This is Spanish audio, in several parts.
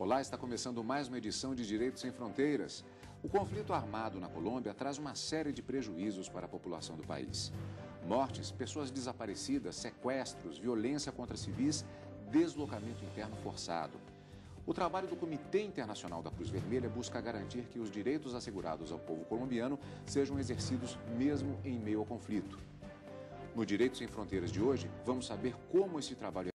Olá, está começando mais uma edição de Direitos Sem Fronteiras. O conflito armado na Colômbia traz uma série de prejuízos para a população do país. Mortes, pessoas desaparecidas, sequestros, violência contra civis, deslocamento interno forçado. O trabalho do Comitê Internacional da Cruz Vermelha busca garantir que os direitos assegurados ao povo colombiano sejam exercidos mesmo em meio ao conflito. No Direitos Sem Fronteiras de hoje, vamos saber como esse trabalho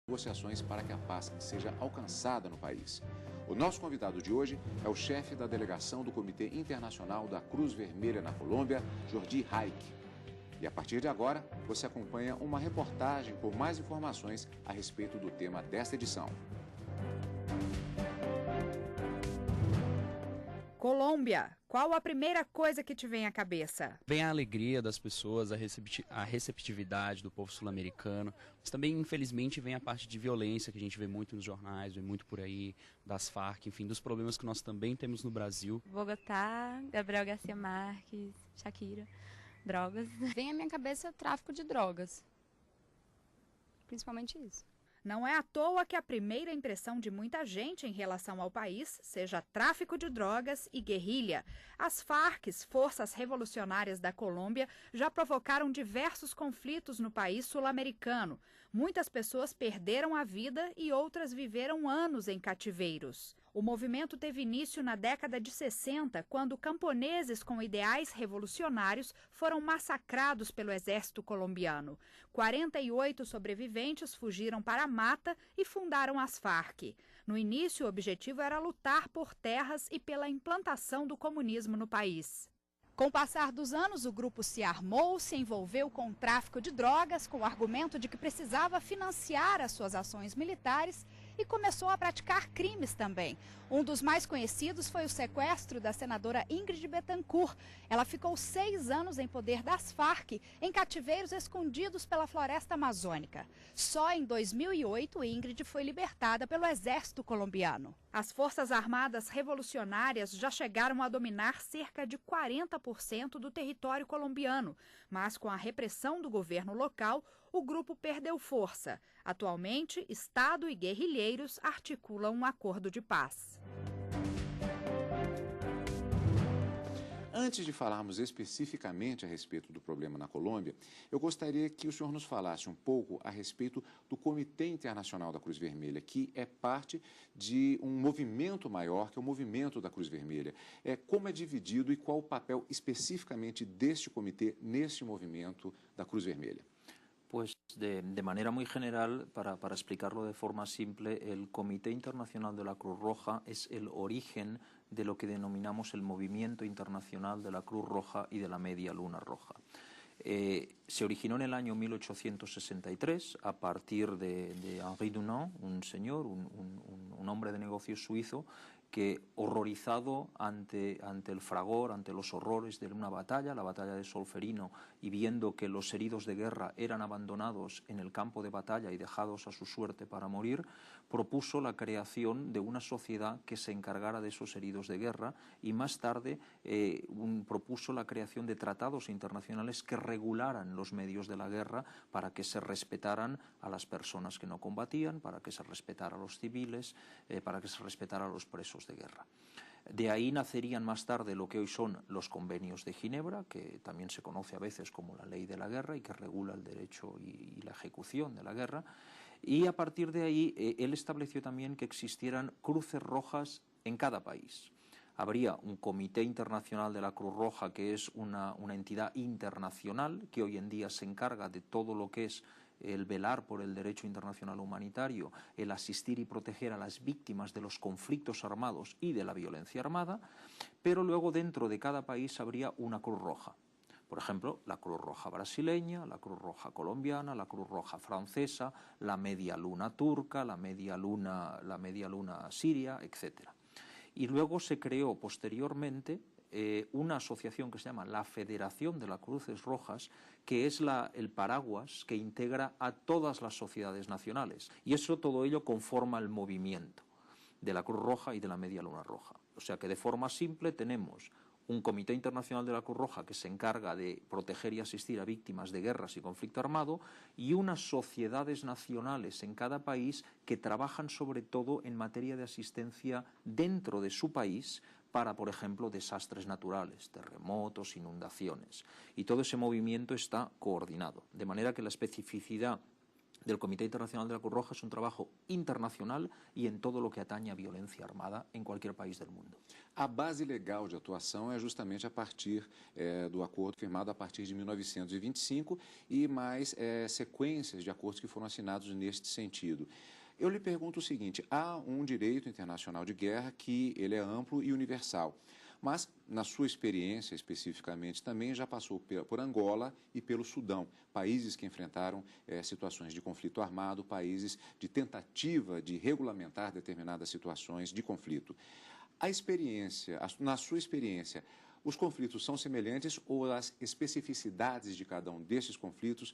negociações para que a paz seja alcançada no país. O nosso convidado de hoje é o chefe da delegação do Comitê Internacional da Cruz Vermelha na Colômbia, Jordi Haik. E a partir de agora, você acompanha uma reportagem com mais informações a respeito do tema desta edição. Colômbia, qual a primeira coisa que te vem à cabeça? Vem a alegria das pessoas, a receptividade do povo sul-americano, mas também, infelizmente, vem a parte de violência que a gente vê muito nos jornais, vê muito por aí, das Farc, enfim, dos problemas que nós também temos no Brasil. Bogotá, Gabriel Garcia Marques, Shakira, drogas. Vem à minha cabeça tráfico de drogas, principalmente isso. Não é à toa que a primeira impressão de muita gente em relação ao país seja tráfico de drogas e guerrilha. As Farc, Forças Revolucionárias da Colômbia, já provocaram diversos conflitos no país sul-americano. Muitas pessoas perderam a vida e outras viveram anos em cativeiros. O movimento teve início na década de 60, quando camponeses com ideais revolucionários foram massacrados pelo exército colombiano. 48 sobreviventes fugiram para a mata e fundaram as Farc. No início, o objetivo era lutar por terras e pela implantação do comunismo no país. Com o passar dos anos, o grupo se armou, se envolveu com o tráfico de drogas, com o argumento de que precisava financiar as suas ações militares e começou a praticar crimes também. Um dos mais conhecidos foi o sequestro da senadora Ingrid Betancourt. Ela ficou 6 anos em poder das Farc, em cativeiros escondidos pela floresta amazônica. Só em 2008, Ingrid foi libertada pelo exército colombiano. As Forças Armadas Revolucionárias já chegaram a dominar cerca de 40% do território colombiano, mas com a repressão do governo local, o grupo perdeu força. Atualmente, Estado e guerrilheiros articulam um acordo de paz. Antes de falarmos especificamente a respeito do problema na Colômbia, eu gostaria que o senhor nos falasse um pouco a respeito do Comitê Internacional da Cruz Vermelha, que é parte de um movimento maior, que é o movimento da Cruz Vermelha. Como é dividido e qual o papel especificamente deste comitê neste movimento da Cruz Vermelha? Pues de manera muy general, para explicarlo de forma simple, el Comité Internacional de la Cruz Roja es el origen de lo que denominamos el Movimiento Internacional de la Cruz Roja y de la Media Luna Roja. Se originó en el año 1863 a partir de Henri Dunant, un señor, un hombre de negocios suizo, que horrorizado ante el fragor, ante los horrores de una batalla, la batalla de Solferino, y viendo que los heridos de guerra eran abandonados en el campo de batalla y dejados a su suerte para morir, propuso la creación de una sociedad que se encargara de esos heridos de guerra y más tarde propuso la creación de tratados internacionales que regularan los medios de la guerra para que se respetaran a las personas que no combatían, para que se respetara a los civiles, para que se respetara a los presos de guerra. De ahí nacerían más tarde lo que hoy son los convenios de Ginebra, que también se conoce a veces como la ley de la guerra y que regula el derecho y la ejecución de la guerra. Y a partir de ahí él estableció también que existieran cruces rojas en cada país. Habría un Comité Internacional de la Cruz Roja, que es una entidad internacional que hoy en día se encarga de todo lo que es el velar por el derecho internacional humanitario, el asistir y proteger a las víctimas de los conflictos armados y de la violencia armada, pero luego dentro de cada país habría una Cruz Roja. Por ejemplo, la Cruz Roja brasileña, la Cruz Roja colombiana, la Cruz Roja francesa, la Media Luna turca, la Media Luna siria, etc. Y luego se creó posteriormente una asociación que se llama la Federación de las Cruces Rojas, que es el paraguas que integra a todas las sociedades nacionales. Y todo ello conforma el movimiento de la Cruz Roja y de la Media Luna Roja. O sea que de forma simple tenemos un Comité Internacional de la Cruz Roja que se encarga de proteger y asistir a víctimas de guerras y conflicto armado, y unas sociedades nacionales en cada país que trabajan sobre todo en materia de asistencia dentro de su país para, por ejemplo, desastres naturales, terremotos, inundaciones. Y todo ese movimiento está coordinado, de manera que la especificidad del Comité Internacional de la Cruz Roja es un trabajo internacional e em todo o que atañe à violência armada em qualquer país do mundo. A base legal de atuação é justamente a partir do acordo firmado a partir de 1925 e mais sequências de acordos que foram assinados neste sentido. Eu lhe pergunto o seguinte, há um direito internacional de guerra que ele é amplo e universal, mas na sua experiência especificamente também já passou por Angola e pelo Sudão, países que enfrentaram situações de conflito armado, países de tentativa de regulamentar determinadas situações de conflito. Na sua experiência, os conflitos são semelhantes ou as especificidades de cada um desses conflitos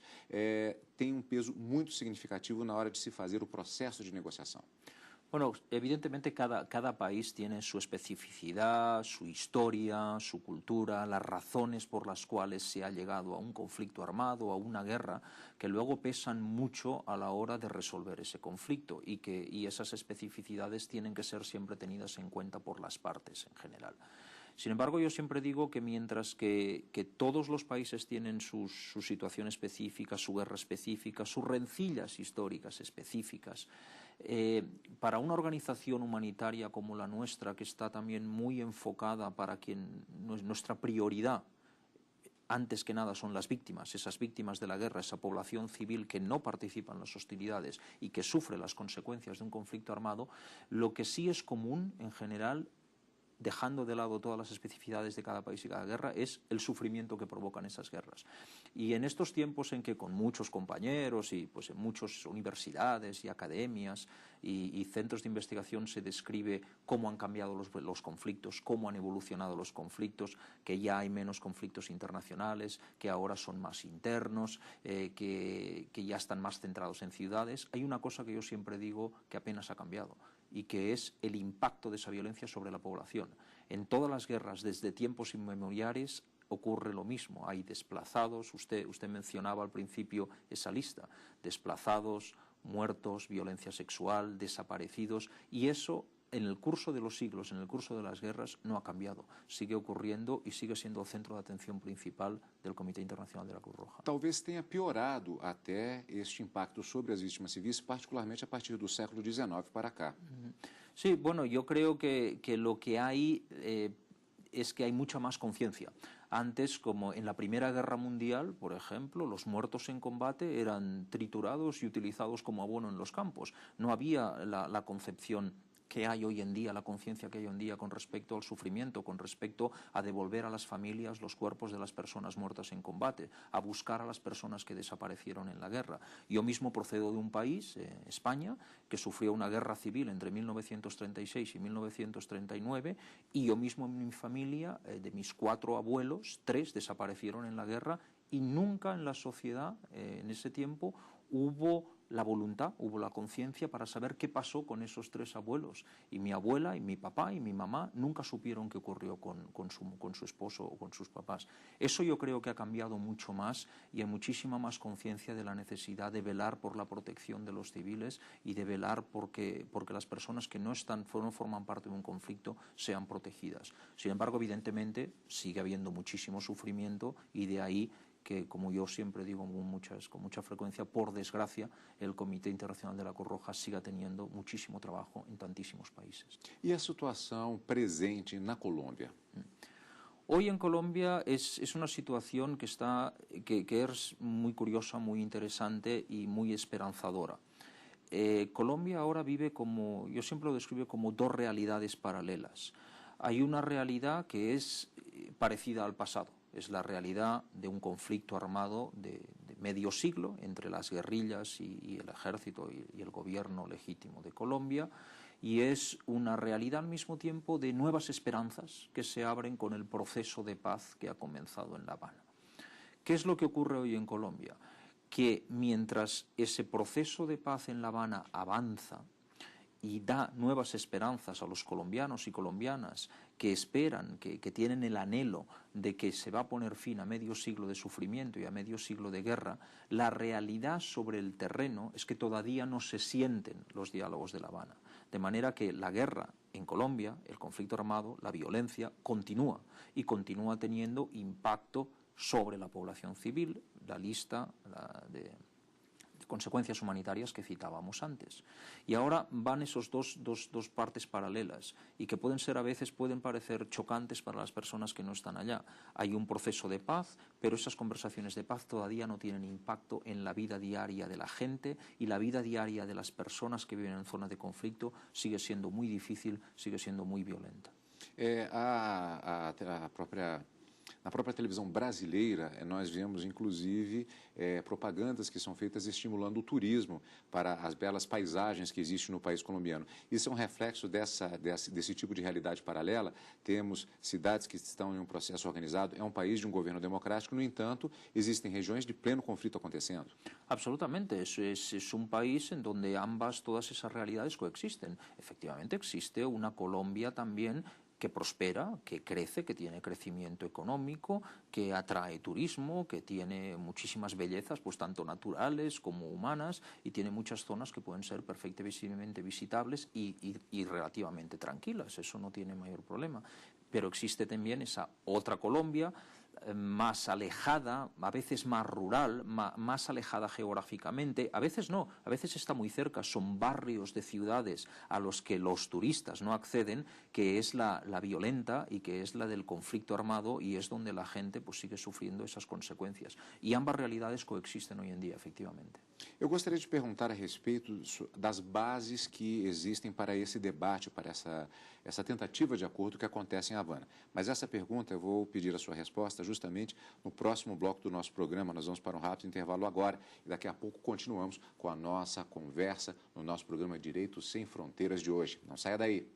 têm um peso muito significativo na hora de se fazer o processo de negociação? Bueno, evidentemente cada país tiene su especificidad, su historia, su cultura, las razones por las cuales se ha llegado a un conflicto armado, a una guerra, que luego pesan mucho a la hora de resolver ese conflicto y esas especificidades tienen que ser siempre tenidas en cuenta por las partes en general. Sin embargo, yo siempre digo que mientras que todos los países tienen su situación específica, su guerra específica, sus rencillas históricas específicas, para una organización humanitaria como la nuestra, que está también muy enfocada para quien nuestra prioridad, antes que nada, son las víctimas, esas víctimas de la guerra, esa población civil que no participa en las hostilidades y que sufre las consecuencias de un conflicto armado, lo que sí es común en general, dejando de lado todas las especificidades de cada país y cada guerra, es el sufrimiento que provocan esas guerras. Y en estos tiempos en que con muchos compañeros y pues en muchas universidades y academias y centros de investigación se describe cómo han cambiado los conflictos, cómo han evolucionado los conflictos, que ya hay menos conflictos internacionales, que ahora son más internos, que ya están más centrados en ciudades, hay una cosa que yo siempre digo que apenas ha cambiado, y que es el impacto de esa violencia sobre la población. En todas las guerras, desde tiempos inmemoriales, ocurre lo mismo. Hay desplazados, usted mencionaba al principio esa lista, desplazados, muertos, violencia sexual, desaparecidos, y eso en el curso de los siglos, en el curso de las guerras, no ha cambiado. Sigue ocurriendo y sigue siendo el centro de atención principal del Comité Internacional de la Cruz Roja. Talvez tenha piorado até este impacto sobre as vítimas civis, particularmente a partir do século XIX para cá. Sí, bueno, yo creo que lo que hay es que hay mucha más conciencia. Antes, como en la Primera Guerra Mundial, por ejemplo, los muertos en combate eran triturados y utilizados como abono en los campos. No había la concepción que hay hoy en día, la conciencia que hay hoy en día con respecto al sufrimiento, con respecto a devolver a las familias los cuerpos de las personas muertas en combate, a buscar a las personas que desaparecieron en la guerra. Yo mismo procedo de un país, España, que sufrió una guerra civil entre 1936 y 1939, y yo mismo en mi familia, de mis 4 abuelos, 3 desaparecieron en la guerra, y nunca en la sociedad en ese tiempo hubo la voluntad, hubo la conciencia para saber qué pasó con esos 3 abuelos. Y mi abuela, y mi papá, y mi mamá nunca supieron qué ocurrió con su esposo o con sus papás. Eso yo creo que ha cambiado mucho más y hay muchísima más conciencia de la necesidad de velar por la protección de los civiles y de velar porque las personas que no forman parte de un conflicto sean protegidas. Sin embargo, evidentemente, sigue habiendo muchísimo sufrimiento y de ahí que, como yo siempre digo con mucha frecuencia, por desgracia, el Comité Internacional de la Cruz Roja siga teniendo muchísimo trabajo en tantísimos países. E a situação presente na Colômbia? Hoy en Colombia es una situación que es muy curiosa, muy interesante y muy esperanzadora. Colombia ahora vive yo siempre lo describo como 2 realidades paralelas. Hay una realidad que es parecida al pasado. Es la realidad de un conflicto armado de medio siglo entre las guerrillas y el ejército y el gobierno legítimo de Colombia, y es una realidad al mismo tiempo de nuevas esperanzas que se abren con el proceso de paz que ha comenzado en La Habana. ¿Qué es lo que ocurre hoy en Colombia? Que mientras ese proceso de paz en La Habana avanza y da nuevas esperanzas a los colombianos y colombianas que esperan, que tienen el anhelo de que se va a poner fin a medio siglo de sufrimiento y a medio siglo de guerra, la realidad sobre el terreno es que todavía no se sienten los diálogos de La Habana. De manera que la guerra en Colombia, el conflicto armado, la violencia, continúa y continúa teniendo impacto sobre la población civil, la lista de consecuencias humanitarias que citábamos antes. Y ahora van esos dos partes paralelas y que pueden ser a veces, pueden parecer chocantes para las personas que no están allá. Hay un proceso de paz, pero esas conversaciones de paz todavía no tienen impacto en la vida diaria de la gente y la vida diaria de las personas que viven en zonas de conflicto sigue siendo muy difícil, sigue siendo muy violenta. Na própria televisão brasileira, nós vemos, inclusive, propagandas que são feitas estimulando o turismo para as belas paisagens que existem no país colombiano. Isso é um reflexo desse tipo de realidade paralela. Temos cidades que estão em um processo organizado, é um país de um governo democrático, no entanto, existem regiões de pleno conflito acontecendo. Absolutamente, es un país en donde todas esas realidades coexisten. Efectivamente existe una Colombia también que prospera, que crece, que tiene crecimiento económico, que atrae turismo, que tiene muchísimas bellezas, pues tanto naturales como humanas, y tiene muchas zonas que pueden ser perfectamente visitables y relativamente tranquilas, eso no tiene mayor problema. Pero existe también esa otra Colombia, más alejada, a veces más rural, más alejada geográficamente, a veces no, a veces está muy cerca, son barrios de ciudades a los que los turistas no acceden, que es la violenta y que es la del conflicto armado y es donde la gente pues sigue sufriendo esas consecuencias. Y ambas realidades coexisten hoy en día, efectivamente. Eu gostaria de perguntar a respeito das bases que existem para esse debate, para essa tentativa de acordo que acontece em Havana. Mas essa pergunta eu vou pedir a sua resposta justamente no próximo bloco do nosso programa. Nós vamos para um rápido intervalo agora e daqui a pouco continuamos com a nossa conversa no nosso programa Direitos Sem Fronteiras de hoje. Não saia daí.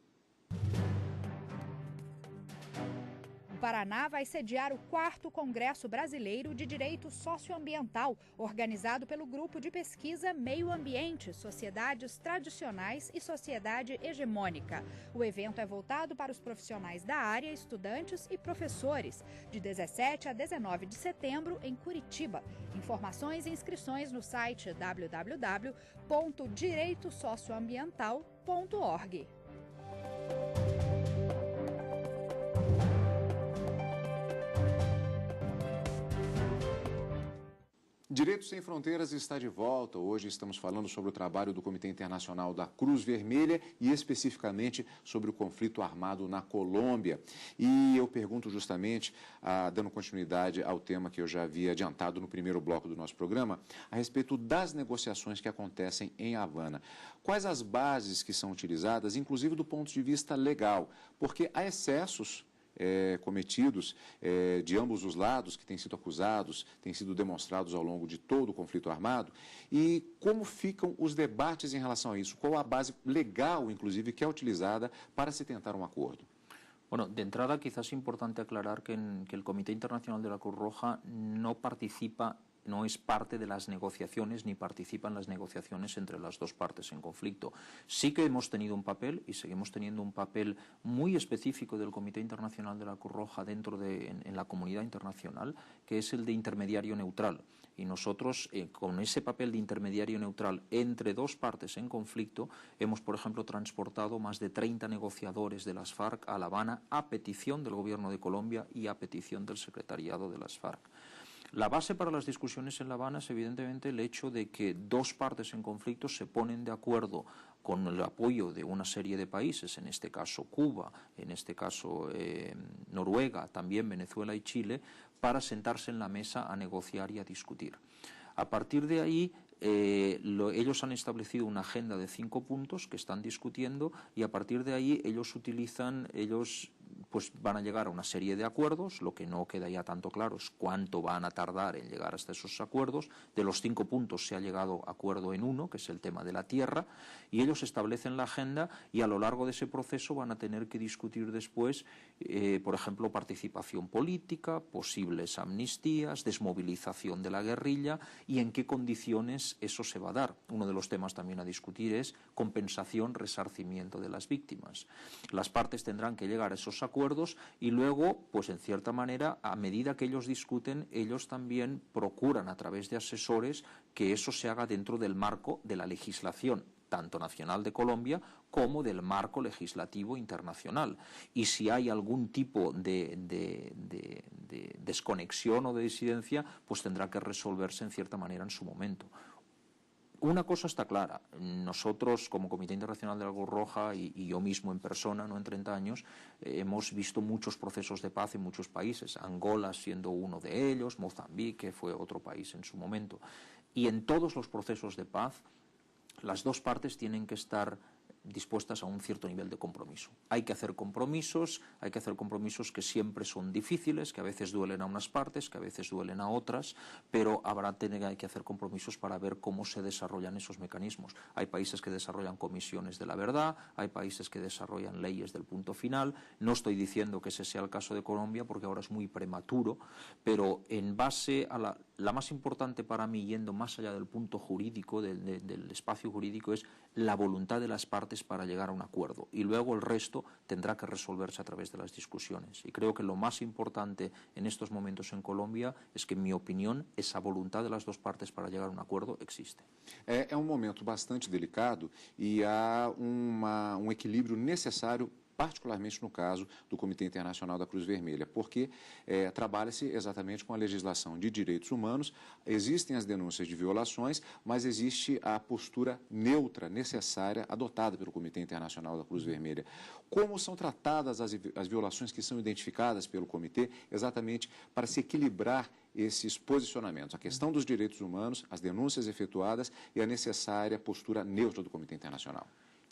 O Paraná vai sediar o 4º Congresso Brasileiro de Direito Socioambiental, organizado pelo Grupo de Pesquisa Meio Ambiente, Sociedades Tradicionais e Sociedade Hegemônica. O evento é voltado para os profissionais da área, estudantes e professores, de 17 a 19 de setembro, em Curitiba. Informações e inscrições no site www.direitosocioambiental.org. Direitos Sem Fronteiras está de volta. Hoje estamos falando sobre o trabalho do Comitê Internacional da Cruz Vermelha e especificamente sobre o conflito armado na Colômbia. E eu pergunto justamente, dando continuidade ao tema que eu já havia adiantado no primeiro bloco do nosso programa, a respeito das negociações que acontecem em Havana. Quais as bases que são utilizadas, inclusive do ponto de vista legal? Porque há excessos cometidos de ambos os lados, que têm sido acusados, têm sido demonstrados ao longo de todo o conflito armado, e como ficam os debates em relação a isso? Qual a base legal, inclusive, que é utilizada para se tentar um acordo? Bueno, de entrada quizás es importante aclarar que el Comité Internacional de la Cruz Roja no participa, no es parte de las negociaciones ni participa en las negociaciones entre las dos partes en conflicto. Sí que hemos tenido un papel y seguimos teniendo un papel muy específico del Comité Internacional de la Cruz Roja en la comunidad internacional, que es el de intermediario neutral. Y nosotros, con ese papel de intermediario neutral entre dos partes en conflicto, hemos, por ejemplo, transportado más de 30 negociadores de las FARC a La Habana a petición del Gobierno de Colombia y a petición del secretariado de las FARC. La base para las discusiones en La Habana es evidentemente el hecho de que dos partes en conflicto se ponen de acuerdo con el apoyo de una serie de países, en este caso Cuba, en este caso Noruega, también Venezuela y Chile, para sentarse en la mesa a negociar y a discutir. A partir de ahí, ellos han establecido una agenda de 5 puntos que están discutiendo y a partir de ahí ellos pues van a llegar a una serie de acuerdos. Lo que no queda ya tanto claro es cuánto van a tardar en llegar hasta esos acuerdos. De los 5 puntos se ha llegado a acuerdo en uno, que es el tema de la tierra, y ellos establecen la agenda y a lo largo de ese proceso van a tener que discutir después, por ejemplo, participación política, posibles amnistías, desmovilización de la guerrilla y en qué condiciones eso se va a dar. Uno de los temas también a discutir es compensación, resarcimiento de las víctimas. Las partes tendrán que llegar a esos acuerdos y luego, pues en cierta manera, a medida que ellos discuten, ellos también procuran a través de asesores que eso se haga dentro del marco de la legislación tanto nacional de Colombia como del marco legislativo internacional. Y si hay algún tipo de desconexión o de disidencia, pues tendrá que resolverse en cierta manera en su momento. Una cosa está clara, nosotros como Comité Internacional de la Cruz Roja y yo mismo en persona, no en 30 años, hemos visto muchos procesos de paz en muchos países, Angola siendo uno de ellos, Mozambique fue otro país en su momento. Y en todos los procesos de paz, las dos partes tienen que estar dispuestas a un cierto nivel de compromiso. Hay que hacer compromisos que siempre son difíciles, que a veces duelen a unas partes, que a veces duelen a otras, pero hay que hacer compromisos para ver cómo se desarrollan esos mecanismos. Hay países que desarrollan comisiones de la verdad, hay países que desarrollan leyes del punto final. No estoy diciendo que ese sea el caso de Colombia porque ahora es muy prematuro, pero en base a la más importante para mí, yendo más allá del punto jurídico, del espacio jurídico, es la voluntad de las partes para llegar a un acuerdo y luego el resto tendrá que resolverse a través de las discusiones. Y creo que lo más importante en estos momentos en Colombia es que, en mi opinión, esa voluntad de las dos partes para llegar a un acuerdo existe. É momento bastante delicado e há equilíbrio necessário, particularmente no caso do Comitê Internacional da Cruz Vermelha, porque trabalha-se exatamente com a legislação de direitos humanos, existem as denúncias de violações, mas existe a postura neutra necessária adotada pelo Comitê Internacional da Cruz Vermelha. Como são tratadas as violações que são identificadas pelo Comitê, exatamente para se equilibrar esses posicionamentos, a questão dos direitos humanos, as denúncias efetuadas e a necessária postura neutra do Comitê Internacional?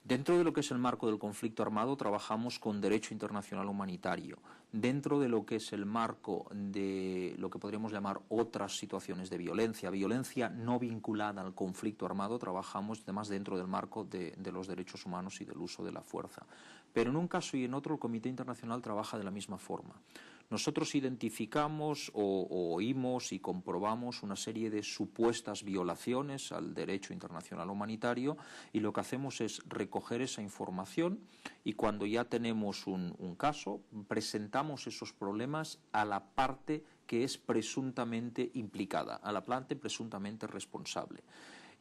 Dentro de lo que es el marco del conflicto armado trabajamos con derecho internacional humanitario. Dentro de lo que es el marco de lo que podríamos llamar otras situaciones de violencia no vinculada al conflicto armado, trabajamos además dentro del marco de los derechos humanos y del uso de la fuerza. Pero en un caso y en otro el Comité Internacional trabaja de la misma forma. Nosotros identificamos o oímos y comprobamos una serie de supuestas violaciones al derecho internacional humanitario y lo que hacemos es recoger esa información y cuando ya tenemos un caso presentamos esos problemas a la parte que es presuntamente implicada, a la parte presuntamente responsable.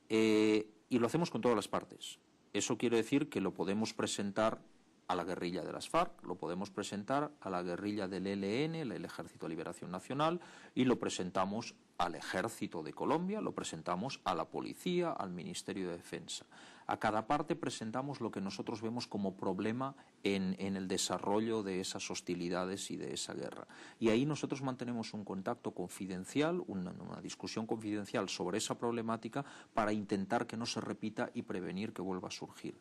Y lo hacemos con todas las partes. Eso quiere decir que lo podemos presentar a la guerrilla de las FARC, lo podemos presentar a la guerrilla del ELN, el Ejército de Liberación Nacional, y lo presentamos al Ejército de Colombia, lo presentamos a la Policía, al Ministerio de Defensa. A cada parte presentamos lo que nosotros vemos como problema en el desarrollo de esas hostilidades y de esa guerra. Y ahí nosotros mantenemos un contacto confidencial, una discusión confidencial sobre esa problemática para intentar que no se repita y prevenir que vuelva a surgir.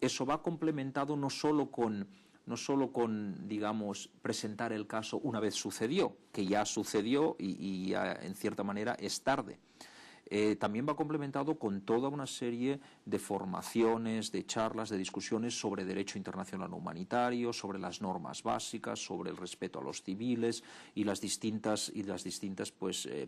Eso va complementado no solo con, digamos, presentar el caso una vez sucedió, que ya sucedió y ya en cierta manera es tarde. También va complementado con toda una serie de formaciones, de charlas, de discusiones sobre derecho internacional humanitario, sobre las normas básicas, sobre el respeto a los civiles y las distintas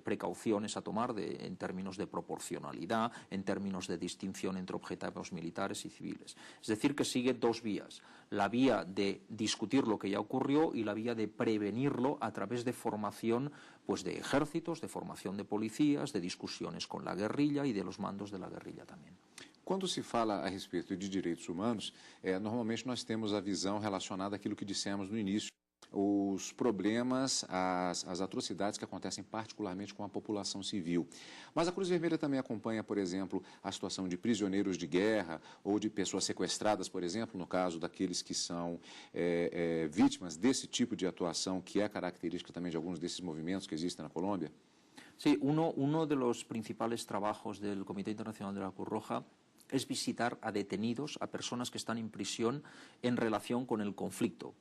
precauciones a tomar en términos de proporcionalidad, en términos de distinción entre objetivos militares y civiles. Es decir, que sigue dos vías: la vía de discutir lo que ya ocurrió y la vía de prevenirlo a través de formación de ejércitos, de formación de policías, de discusiones con la guerrilla y de los mandos de la guerrilla también. Quando se fala a respeito de direitos humanos, normalmente nós temos a visão relacionada àquilo que dissemos no início, os problemas, as atrocidades que acontecem particularmente com a população civil. Mas a Cruz Vermelha também acompanha, por exemplo, a situação de prisioneiros de guerra ou de pessoas sequestradas, por exemplo, no caso daqueles que são vítimas desse tipo de atuação, que é característica também de alguns desses movimentos que existem na Colômbia. Sí, uno de los principales trabajos del Comité Internacional de la Cruz Roja es visitar a detenidos, a personas que están en prisión en relación con el conflicto.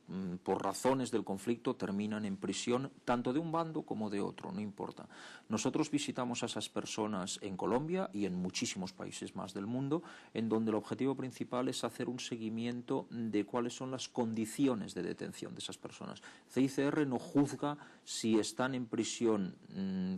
Por razones del conflicto terminan en prisión tanto de un bando como de otro, no importa. Nosotros visitamos a esas personas en Colombia y en muchísimos países más del mundo, en donde el objetivo principal es hacer un seguimiento de cuáles son las condiciones de detención de esas personas. CICR no juzga si están en prisión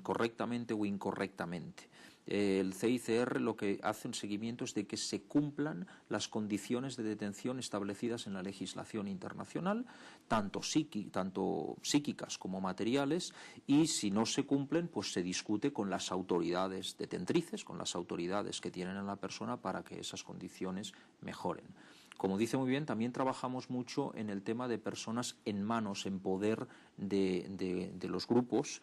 correctamente o incorrectamente. El CICR lo que hace un seguimiento es de que se cumplan las condiciones de detención establecidas en la legislación internacional, tanto psíquicas como materiales, y si no se cumplen, pues se discute con las autoridades detentrices, con las autoridades que tienen a la persona para que esas condiciones mejoren. Como dice muy bien, también trabajamos mucho en el tema de personas en manos, en poder de los grupos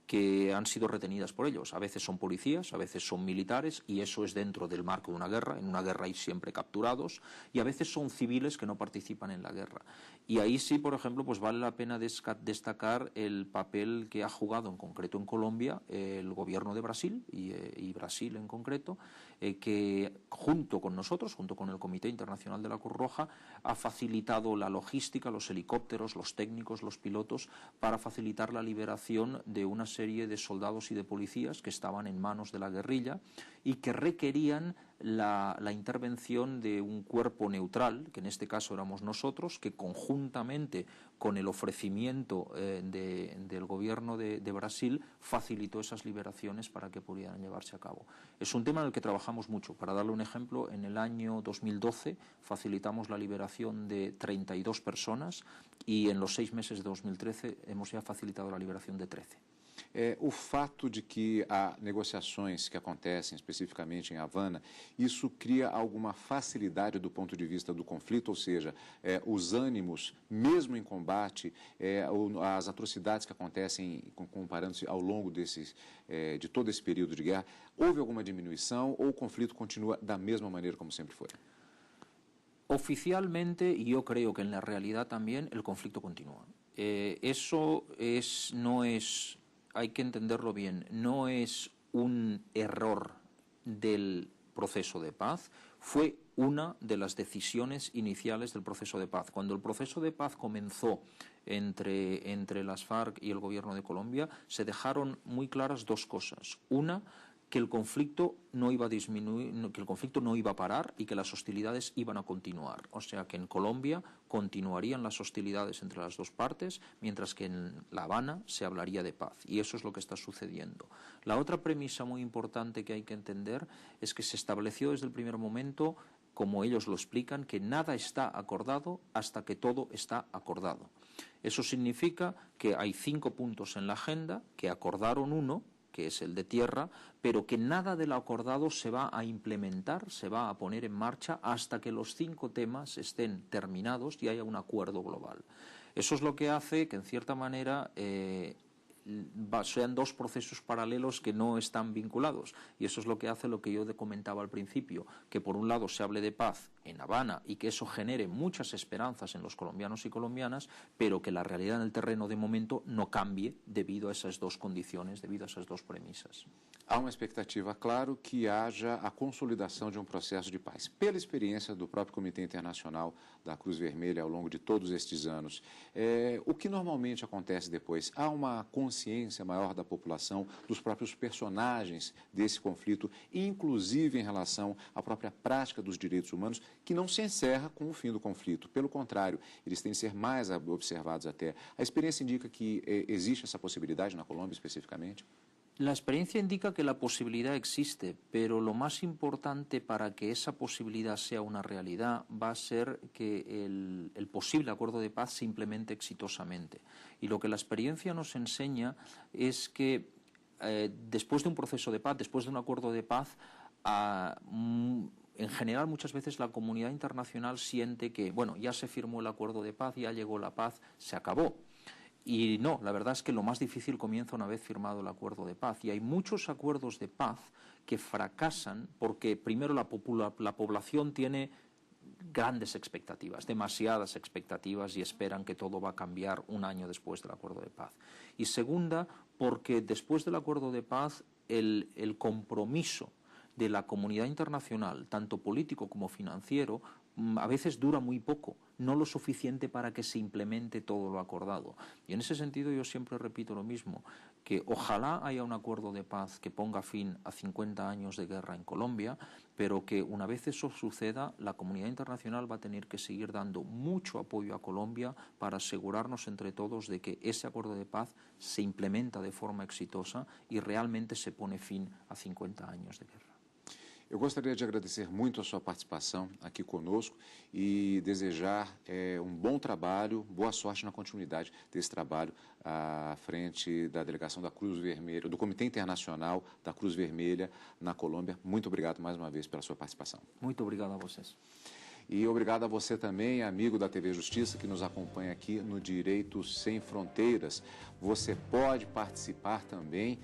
que han sido retenidas por ellos. A veces son policías, a veces son militares, y eso es dentro del marco de una guerra. En una guerra hay siempre capturados, y a veces son civiles que no participan en la guerra. Y ahí sí, por ejemplo, pues vale la pena destacar el papel que ha jugado en concreto en Colombia el gobierno de Brasil, y Brasil en concreto, que junto con nosotros, junto con el Comité Internacional de la Cruz Roja, ha facilitado la logística, los helicópteros, los técnicos, los pilotos, para facilitar la liberación de una serie de soldados y de policías que estaban en manos de la guerrilla y que requerían la intervención de un cuerpo neutral, que en este caso éramos nosotros, que conjuntamente con el ofrecimiento del gobierno de Brasil facilitó esas liberaciones para que pudieran llevarse a cabo. Es un tema en el que trabajamos mucho. Para darle un ejemplo, en el año 2012 facilitamos la liberación de 32 personas y en los 6 meses de 2013 hemos ya facilitado la liberación de 13. O fato de que há negociações que acontecem especificamente em Havana, isso cria alguma facilidade do ponto de vista do conflito, ou seja, os ânimos, mesmo em combate, as atrocidades que acontecem, comparando-se ao longo de todo esse período de guerra, houve alguma diminuição ou o conflito continua da mesma maneira como sempre foi? Oficialmente, y yo creo que en la realidad también, el conflicto continúa. Eso no es... Hay que entenderlo bien, no es un error del proceso de paz, fue una de las decisiones iniciales del proceso de paz. Cuando el proceso de paz comenzó entre las FARC y el gobierno de Colombia, se dejaron muy claras dos cosas. Una, que el conflicto no iba a disminuir, que el conflicto no iba a parar y que las hostilidades iban a continuar. O sea que en Colombia continuarían las hostilidades entre las dos partes, mientras que en La Habana se hablaría de paz. Y eso es lo que está sucediendo. La otra premisa muy importante que hay que entender es que se estableció desde el primer momento, como ellos lo explican, que nada está acordado hasta que todo está acordado. Eso significa que hay 5 puntos en la agenda, que acordaron uno, que es el de tierra, pero que nada de lo acordado se va a implementar, se va a poner en marcha hasta que los 5 temas estén terminados y haya un acuerdo global. Eso es lo que hace que, en cierta manera, sean 2 procesos paralelos que no están vinculados, y eso es lo que hace lo que yo comentaba al principio, que por un lado se hable de paz en Habana y que eso genere muchas esperanzas en los colombianos y colombianas, pero que la realidad en el terreno de momento no cambie debido a esas 2 condiciones, debido a esas 2 premisas. Há uma expectativa, claro, que haja a consolidação de um processo de paz. Pela experiência do próprio Comitê Internacional da Cruz Vermelha ao longo de todos estes anos, o que normalmente acontece depois? Há uma consciência maior da população, dos próprios personagens desse conflito, inclusive em relação à própria prática dos direitos humanos, que não se encerra com o fim do conflito. Pelo contrário, eles têm de ser mais observados até. A experiência indica que existe essa possibilidade na Colômbia especificamente? La experiencia indica que la posibilidad existe, pero lo más importante para que esa posibilidad sea una realidad va a ser que el posible acuerdo de paz se implemente exitosamente. Y lo que la experiencia nos enseña es que después de un proceso de paz, después de un acuerdo de paz, en general muchas veces la comunidad internacional siente que, bueno, ya se firmó el acuerdo de paz, ya llegó la paz, se acabó. Y no, la verdad es que lo más difícil comienza una vez firmado el acuerdo de paz. Y hay muchos acuerdos de paz que fracasan porque primero la población tiene grandes expectativas, demasiadas expectativas, y esperan que todo va a cambiar un año después del acuerdo de paz. Y segunda, porque después del acuerdo de paz el compromiso de la comunidad internacional, tanto político como financiero, a veces dura muy poco, no lo suficiente para que se implemente todo lo acordado. Y en ese sentido yo siempre repito lo mismo, que ojalá haya un acuerdo de paz que ponga fin a 50 años de guerra en Colombia, pero que una vez eso suceda, la comunidad internacional va a tener que seguir dando mucho apoyo a Colombia para asegurarnos entre todos de que ese acuerdo de paz se implementa de forma exitosa y realmente se pone fin a 50 años de guerra. Eu gostaria de agradecer muito a sua participação aqui conosco e desejar bom trabalho, boa sorte na continuidade desse trabalho à frente da delegação da Cruz Vermelha, do Comitê Internacional da Cruz Vermelha na Colômbia. Muito obrigado mais uma vez pela sua participação. Muito obrigado a vocês. E obrigado a você também, amigo da TV Justiça, que nos acompanha aqui no Direito Sem Fronteiras. Você pode participar também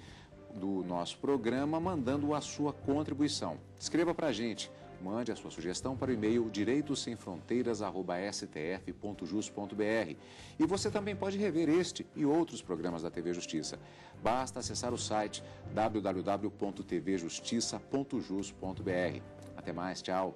do nosso programa mandando a sua contribuição. Escreva para a gente, mande a sua sugestão para o e-mail direitosemfronteiras@stf.jus.br. E você também pode rever este e outros programas da TV Justiça. Basta acessar o site www.tvjustiça.jus.br. Até mais, tchau.